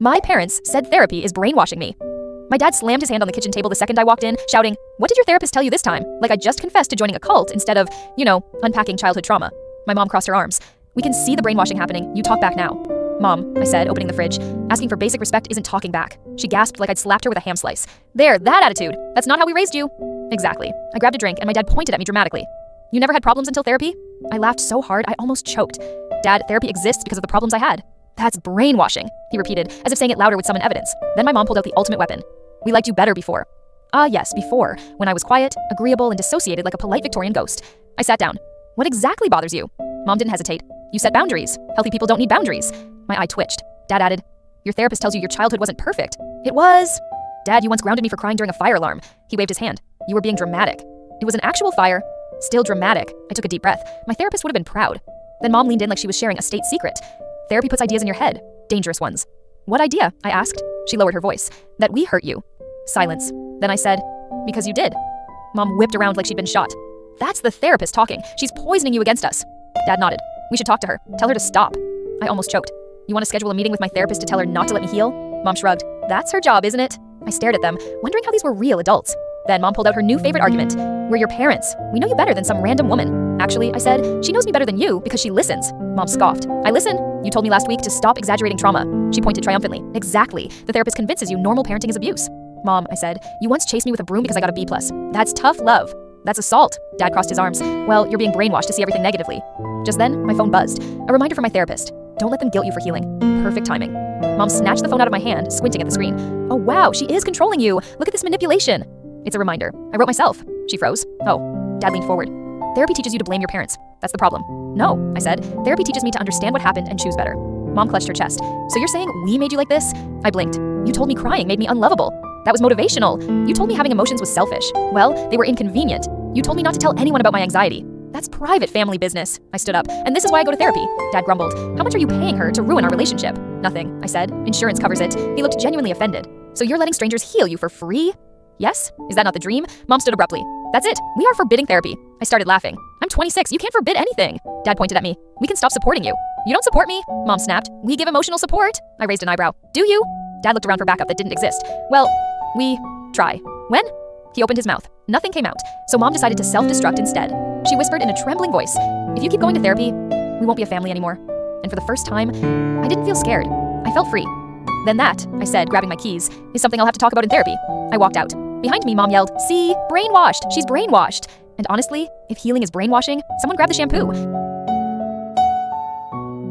My parents said therapy is brainwashing me. My dad slammed his hand on the kitchen table the second I walked in, shouting, "What did your therapist tell you this time?" Like I just confessed to joining a cult instead of, unpacking childhood trauma. My mom crossed her arms. "We can see the brainwashing happening. You talk back now." "Mom," I said, opening the fridge. Asking for basic respect isn't talking back. She gasped like I'd slapped her with a ham slice. "There, that attitude. That's not how we raised you." "Exactly." I grabbed a drink and my dad pointed at me dramatically. "You never had problems until therapy?" I laughed so hard I almost choked. "Dad, therapy exists because of the problems I had." "That's brainwashing," he repeated, as if saying it louder would summon evidence. Then my mom pulled out the ultimate weapon. "We liked you better before." Yes, before, when I was quiet, agreeable, and dissociated like a polite Victorian ghost. I sat down. "What exactly bothers you?" Mom didn't hesitate. "You set boundaries. Healthy people don't need boundaries." My eye twitched. Dad added, "Your therapist tells you your childhood wasn't perfect." "It was." "Dad, you once grounded me for crying during a fire alarm." He waved his hand. "You were being dramatic." "It was an actual fire." "Still dramatic." I took a deep breath. My therapist would have been proud. Then Mom leaned in like she was sharing a state secret. "Therapy puts ideas in your head. Dangerous ones." "What idea?" I asked. She lowered her voice. "That we hurt you." Silence. Then I said, "Because you did." Mom whipped around like she'd been shot. "That's the therapist talking. She's poisoning you against us." Dad nodded. "We should talk to her. Tell her to stop." I almost choked. "You want to schedule a meeting with my therapist to tell her not to let me heal?" Mom shrugged. "That's her job, isn't it?" I stared at them, wondering how these were real adults. Then Mom pulled out her new favorite argument. "We're your parents. We know you better than some random woman." "Actually," I said, "she knows me better than you because she listens." Mom scoffed. "I listen. You told me last week to stop exaggerating trauma." She pointed triumphantly. "Exactly. The therapist convinces you normal parenting is abuse." "Mom," I said, "you once chased me with a broom because I got a B+. That's tough love." "That's assault." Dad crossed his arms. "Well, you're being brainwashed to see everything negatively." Just then, my phone buzzed. A reminder from my therapist. Don't let them guilt you for healing. Perfect timing. Mom snatched the phone out of my hand, squinting at the screen. "Oh wow, she is controlling you. Look at this manipulation." "It's a reminder. I wrote myself." She froze. "Oh." Dad leaned forward. "Therapy teaches you to blame your parents. That's the problem." "No," I said. "Therapy teaches me to understand what happened and choose better." Mom clutched her chest. "So you're saying we made you like this?" I blinked. "You told me crying made me unlovable. That was motivational. You told me having emotions was selfish. Well, they were inconvenient. You told me not to tell anyone about my anxiety. That's private family business." I stood up. "And this is why I go to therapy." Dad grumbled. "How much are you paying her to ruin our relationship?" "Nothing," I said. "Insurance covers it." He looked genuinely offended. "So you're letting strangers heal you for free?" "Yes. Is that not the dream?" Mom stood abruptly. "That's it. We are forbidding therapy." I started laughing. "I'm 26. You can't forbid anything." Dad pointed at me. "We can stop supporting you." "You don't support me?" Mom snapped. "We give emotional support." I raised an eyebrow. "Do you?" Dad looked around for backup that didn't exist. "Well, we try." "When?" He opened his mouth. Nothing came out, so Mom decided to self-destruct instead. She whispered in a trembling voice, "If you keep going to therapy, we won't be a family anymore." And for the first time, I didn't feel scared. I felt free. "Then that," I said, grabbing my keys, "is something I'll have to talk about in therapy." I walked out. Behind me, Mom yelled, "See? Brainwashed! She's brainwashed!" And honestly, if healing is brainwashing, someone grab the shampoo.